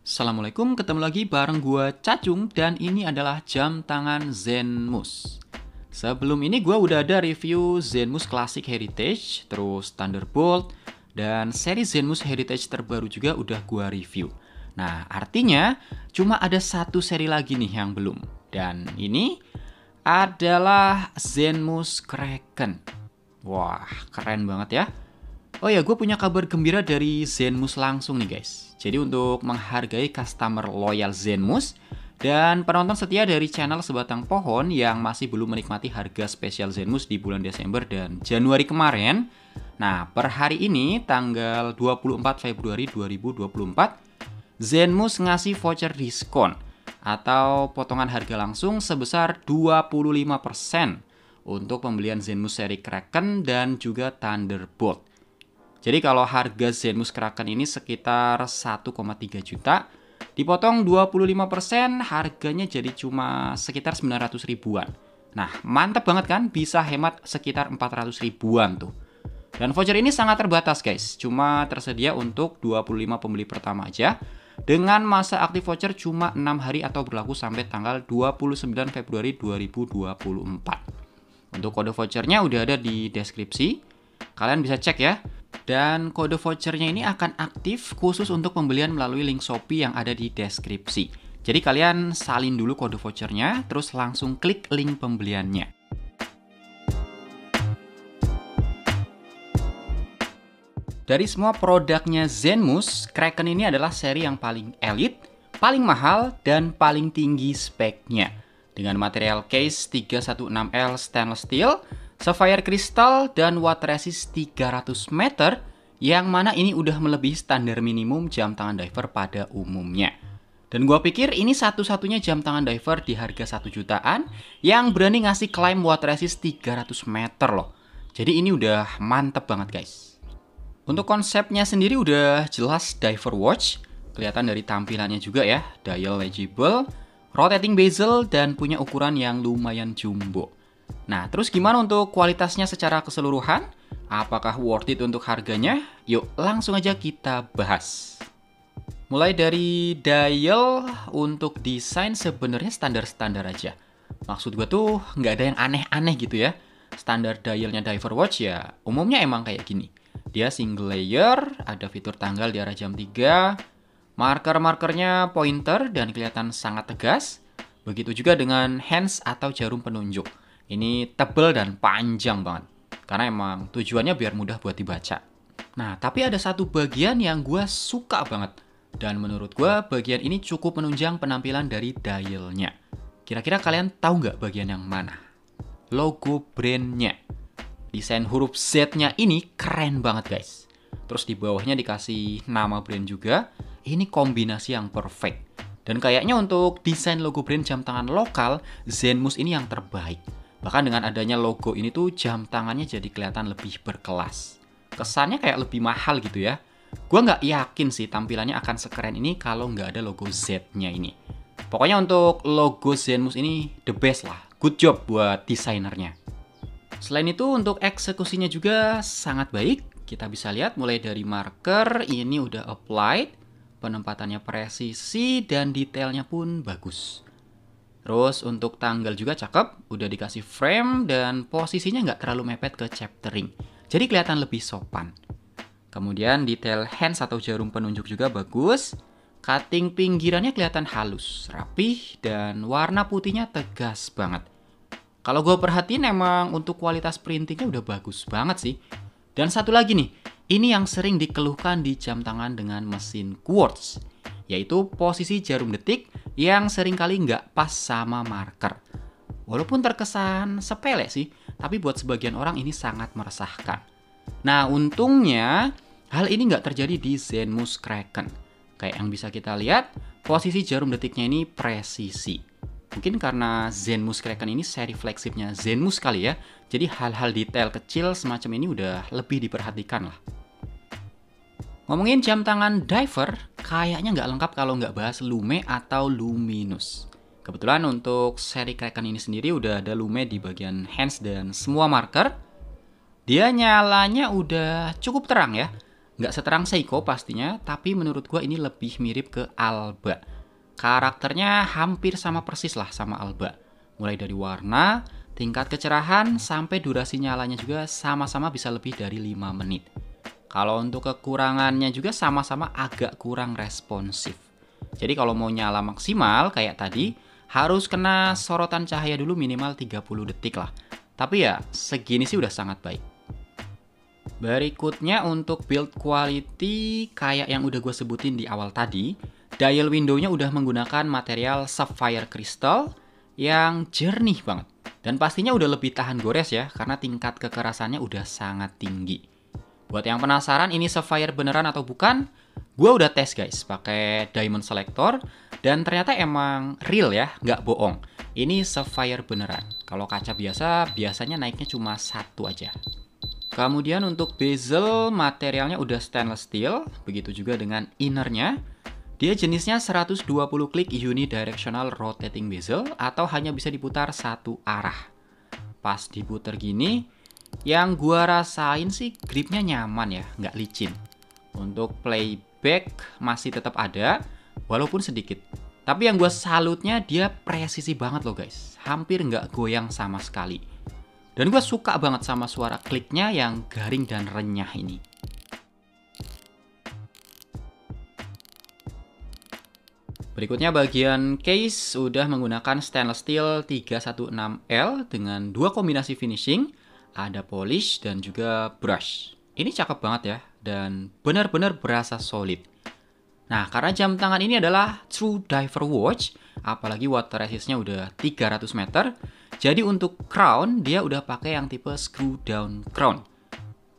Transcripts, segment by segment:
Assalamualaikum, ketemu lagi bareng gua Cacung dan ini adalah jam tangan Zenmus. Sebelum ini gua udah ada review Zenmus Classic Heritage, terus Thunderbolt, dan seri Zenmus Heritage terbaru juga udah gua review. Nah, artinya cuma ada satu seri lagi nih yang belum. Dan ini adalah Zenmus Kraken. Wah, keren banget ya. Oh ya, gue punya kabar gembira dari Zenmus langsung nih guys. Jadi untuk menghargai customer loyal Zenmus dan penonton setia dari channel Sebatang Pohon yang masih belum menikmati harga spesial Zenmus di bulan Desember dan Januari kemarin. Nah, per hari ini tanggal 24 Februari 2024, Zenmus ngasih voucher diskon atau potongan harga langsung sebesar 25% untuk pembelian Zenmus seri Kraken dan juga Thunderbolt. Jadi kalau harga Zenmus Kraken ini sekitar 1,3 juta, dipotong 25%, harganya jadi cuma sekitar 900 ribuan. Nah, mantap banget kan? Bisa hemat sekitar 400 ribuan tuh. Dan voucher ini sangat terbatas guys, cuma tersedia untuk 25 pembeli pertama aja. Dengan masa aktif voucher cuma 6 hari atau berlaku sampai tanggal 29 Februari 2024. Untuk kode vouchernya udah ada di deskripsi, kalian bisa cek ya. Dan kode vouchernya ini akan aktif khusus untuk pembelian melalui link Shopee yang ada di deskripsi. Jadi kalian salin dulu kode vouchernya, terus langsung klik link pembeliannya. Dari semua produknya Zenmus, Kraken ini adalah seri yang paling elit, paling mahal, dan paling tinggi speknya. Dengan material case 316L stainless steel, sapphire crystal, dan water resist 300 meter, yang mana ini udah melebihi standar minimum jam tangan diver pada umumnya. Dan gua pikir ini satu-satunya jam tangan diver di harga 1 jutaan yang berani ngasih klaim water resist 300 meter loh. Jadi ini udah mantep banget guys. Untuk konsepnya sendiri udah jelas diver watch, kelihatan dari tampilannya juga ya, dial legible, rotating bezel, dan punya ukuran yang lumayan jumbo. Nah, terus gimana untuk kualitasnya secara keseluruhan? Apakah worth it untuk harganya? Yuk, langsung aja kita bahas. Mulai dari dial, untuk desain sebenarnya standar-standar aja. Maksud gue tuh nggak ada yang aneh-aneh gitu ya. Standar dialnya diver watch ya umumnya emang kayak gini. Dia single layer, ada fitur tanggal di arah jam 3, marker-markernya pointer dan kelihatan sangat tegas. Begitu juga dengan hands atau jarum penunjuk. Ini tebal dan panjang banget. Karena emang tujuannya biar mudah buat dibaca. Nah, tapi ada satu bagian yang gue suka banget. Dan menurut gue bagian ini cukup menunjang penampilan dari dialnya. Kira-kira kalian tahu nggak bagian yang mana? Logo brandnya. Desain huruf Z-nya ini keren banget guys. Terus di bawahnya dikasih nama brand juga. Ini kombinasi yang perfect. Dan kayaknya untuk desain logo brand jam tangan lokal, Zenmus ini yang terbaik. Bahkan dengan adanya logo ini tuh jam tangannya jadi kelihatan lebih berkelas. Kesannya kayak lebih mahal gitu ya. Gue nggak yakin sih tampilannya akan sekeren ini kalau nggak ada logo Z-nya ini. Pokoknya untuk logo Zenmus ini the best lah. Good job buat desainernya. Selain itu untuk eksekusinya juga sangat baik. Kita bisa lihat mulai dari marker ini udah applied. Penempatannya presisi dan detailnya pun bagus. Terus untuk tanggal juga cakep, udah dikasih frame dan posisinya nggak terlalu mepet ke chaptering. Jadi kelihatan lebih sopan. Kemudian detail hands atau jarum penunjuk juga bagus. Cutting pinggirannya kelihatan halus, rapih, dan warna putihnya tegas banget. Kalau gue perhatiin emang untuk kualitas printingnya udah bagus banget sih. Dan satu lagi nih, ini yang sering dikeluhkan di jam tangan dengan mesin quartz, yaitu posisi jarum detik yang seringkali nggak pas sama marker. Walaupun terkesan sepele sih, tapi buat sebagian orang ini sangat meresahkan. Nah, untungnya hal ini nggak terjadi di Zenmus Kraken. Kayak yang bisa kita lihat, posisi jarum detiknya ini presisi. Mungkin karena Zenmus Kraken ini seri flagshipnya Zenmus kali ya, jadi hal-hal detail kecil semacam ini udah lebih diperhatikan lah. Ngomongin jam tangan diver, kayaknya nggak lengkap kalau nggak bahas Lume atau Luminous. Kebetulan untuk seri Kraken ini sendiri udah ada Lume di bagian hands dan semua marker. Dia nyalanya udah cukup terang ya. Nggak seterang Seiko pastinya, tapi menurut gua ini lebih mirip ke Alba. Karakternya hampir sama persis lah sama Alba. Mulai dari warna, tingkat kecerahan, sampai durasi nyalanya juga sama-sama bisa lebih dari 5 menit. Kalau untuk kekurangannya juga sama-sama agak kurang responsif. Jadi kalau mau nyala maksimal kayak tadi, harus kena sorotan cahaya dulu minimal 30 detik lah. Tapi ya, segini sih udah sangat baik. Berikutnya untuk build quality kayak yang udah gue sebutin di awal tadi, dial window-nya udah menggunakan material sapphire crystal yang jernih banget. Dan pastinya udah lebih tahan gores ya, karena tingkat kekerasannya udah sangat tinggi. Buat yang penasaran ini sapphire beneran atau bukan, gue udah tes guys, pakai diamond selector, dan ternyata emang real ya, nggak bohong. Ini sapphire beneran. Kalau kaca biasa, biasanya naiknya cuma 1 aja. Kemudian untuk bezel, materialnya udah stainless steel, begitu juga dengan innernya. Dia jenisnya 120 klik unidirectional rotating bezel atau hanya bisa diputar satu arah. Pas diputar gini, yang gua rasain sih gripnya nyaman ya, nggak licin. Untuk playback masih tetap ada, walaupun sedikit. Tapi yang gua salutnya dia presisi banget loh guys, hampir nggak goyang sama sekali. Dan gue suka banget sama suara kliknya yang garing dan renyah ini. Berikutnya bagian case udah menggunakan stainless steel 316L dengan 2 kombinasi finishing, ada polish dan juga brush. Ini cakep banget ya, dan benar-benar berasa solid. Nah, karena jam tangan ini adalah True Diver Watch, apalagi water resistnya udah 300 meter, jadi untuk crown, dia udah pakai yang tipe screw down crown.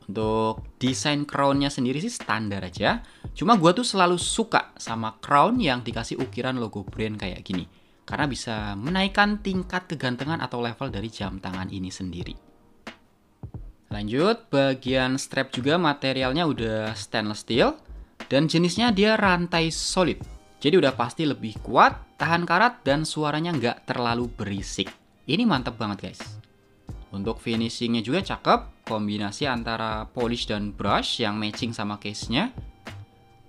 Untuk desain crownnya sendiri sih standar aja. Cuma gue tuh selalu suka sama crown yang dikasih ukiran logo brand kayak gini. Karena bisa menaikkan tingkat kegantengan atau level dari jam tangan ini sendiri. Lanjut, bagian strap juga materialnya udah stainless steel. Dan jenisnya dia rantai solid. Jadi udah pasti lebih kuat, tahan karat, dan suaranya nggak terlalu berisik. Ini mantep banget guys. Untuk finishingnya juga cakep, kombinasi antara polish dan brush yang matching sama case-nya.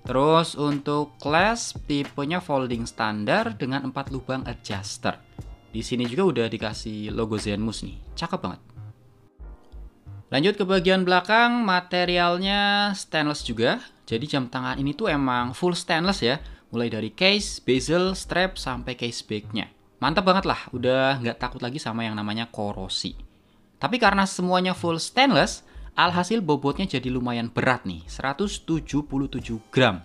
Terus untuk clasp tipenya folding standar dengan 4 lubang adjuster. Di sini juga udah dikasih logo Zenmus nih, cakep banget. Lanjut ke bagian belakang, materialnya stainless juga. Jadi jam tangan ini tuh emang full stainless ya, mulai dari case, bezel, strap, sampai case back-nya. Mantap banget lah, udah nggak takut lagi sama yang namanya korosi. Tapi karena semuanya full stainless, alhasil bobotnya jadi lumayan berat nih, 177 gram.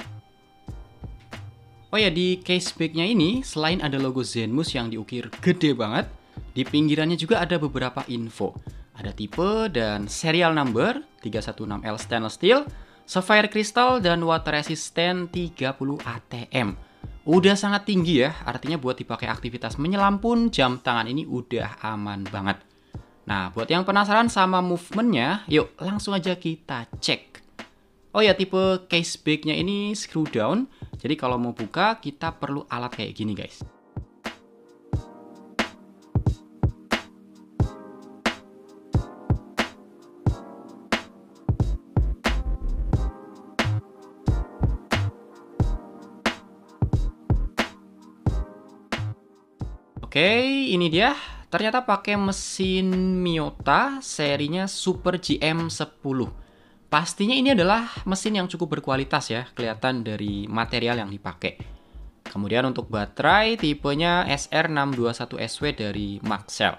Oh ya, di case back-nya ini, selain ada logo Zenmus yang diukir gede banget, di pinggirannya juga ada beberapa info. Ada tipe dan serial number, 316L stainless steel, sapphire crystal, dan water resistant 30 ATM. Udah sangat tinggi ya, artinya buat dipakai aktivitas menyelam pun jam tangan ini udah aman banget. Nah, buat yang penasaran sama movementnya, yuk langsung aja kita cek. Oh ya, tipe case back-nya ini screw down, jadi kalau mau buka kita perlu alat kayak gini guys. Oke, ini dia. Ternyata pakai mesin Miyota serinya Super GM10. Pastinya ini adalah mesin yang cukup berkualitas ya, kelihatan dari material yang dipakai. Kemudian untuk baterai tipenya SR621SW dari Maxell.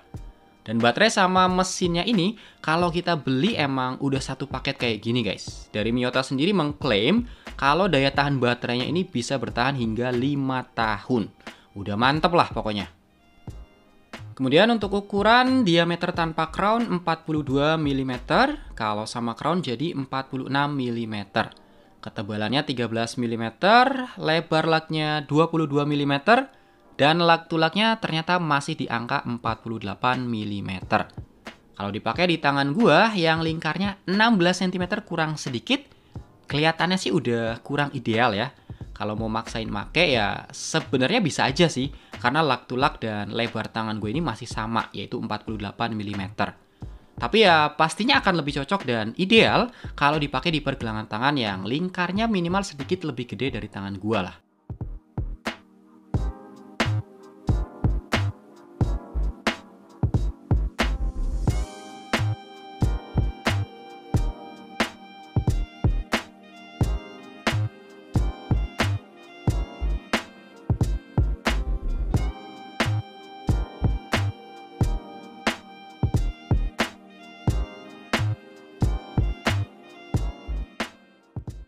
Dan baterai sama mesinnya ini kalau kita beli emang udah satu paket kayak gini guys. Dari Miyota sendiri mengklaim kalau daya tahan baterainya ini bisa bertahan hingga 5 tahun. Udah mantep lah pokoknya. Kemudian untuk ukuran diameter tanpa crown 42 mm, kalau sama crown jadi 46 mm. Ketebalannya 13 mm, lebar lugnya 22 mm, dan lug to lugnya ternyata masih di angka 48 mm. Kalau dipakai di tangan gua yang lingkarnya 16 cm kurang sedikit, kelihatannya sih udah kurang ideal ya. Kalau mau maksain make ya sebenarnya bisa aja sih, karena lug to lug dan lebar tangan gue ini masih sama, yaitu 48 mm. Tapi ya pastinya akan lebih cocok dan ideal kalau dipakai di pergelangan tangan yang lingkarnya minimal sedikit lebih gede dari tangan gua lah.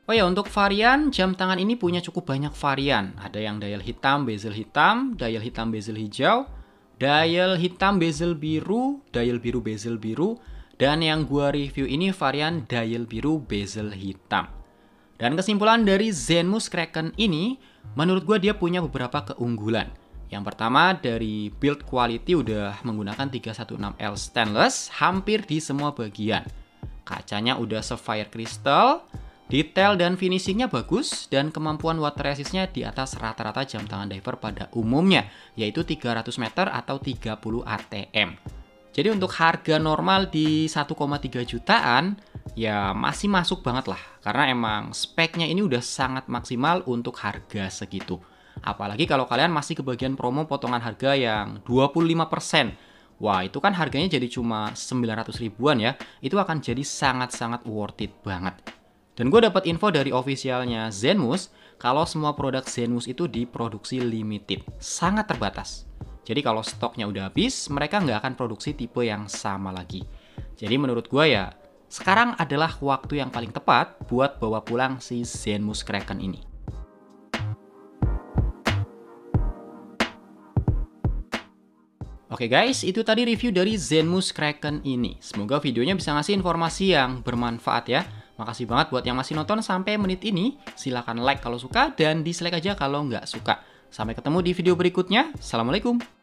Oh ya, untuk varian jam tangan ini punya cukup banyak varian. Ada yang dial hitam, bezel hitam, dial hitam, bezel hijau, dial hitam, bezel biru, dial biru, bezel biru, dan yang gua review ini varian dial biru, bezel hitam. Dan kesimpulan dari Zenmuse Kraken ini, menurut gua dia punya beberapa keunggulan. Yang pertama, dari build quality udah menggunakan 316L stainless hampir di semua bagian. Kacanya udah sapphire crystal, detail dan finishingnya bagus, dan kemampuan water resistnya di atas rata-rata jam tangan diver pada umumnya, yaitu 300 meter atau 30 ATM. Jadi untuk harga normal di 1,3 jutaan, ya masih masuk banget lah. Karena emang speknya ini udah sangat maksimal untuk harga segitu. Apalagi kalau kalian masih kebagian promo potongan harga yang 25%. Wah, itu kan harganya jadi cuma 900 ribuan ya. Itu akan jadi sangat-sangat worth it banget. Dan gue dapat info dari officialnya Zenmuse kalau semua produk Zenmuse itu diproduksi limited, sangat terbatas. Jadi kalau stoknya udah habis, mereka nggak akan produksi tipe yang sama lagi. Jadi menurut gue ya, sekarang adalah waktu yang paling tepat buat bawa pulang si Zenmuse Kraken ini. Oke guys, itu tadi review dari Zenmuse Kraken ini. Semoga videonya bisa ngasih informasi yang bermanfaat ya. Makasih banget buat yang masih nonton sampai menit ini. Silahkan like kalau suka dan dislike aja kalau nggak suka. Sampai ketemu di video berikutnya. Assalamualaikum.